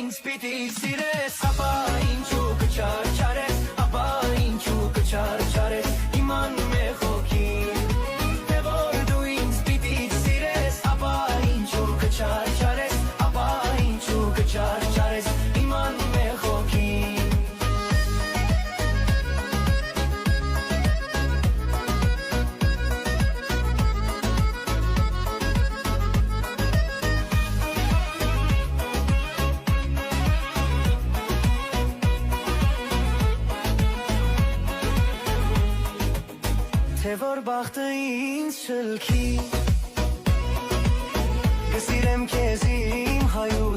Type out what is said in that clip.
ինձ պիտի սիրես, ապա ինչու կչարչարես, ապա ինչու կչարչարես, իմանում է հոգին, թե որ դու ինձ պիտի սիրես, ապա ինչու կչարչարես, ապա ինչու կչարչարես, իմանում է հոգին։ Թե որ բախտը ինձ շլքի, կսիրեմ քեզ իմ հայու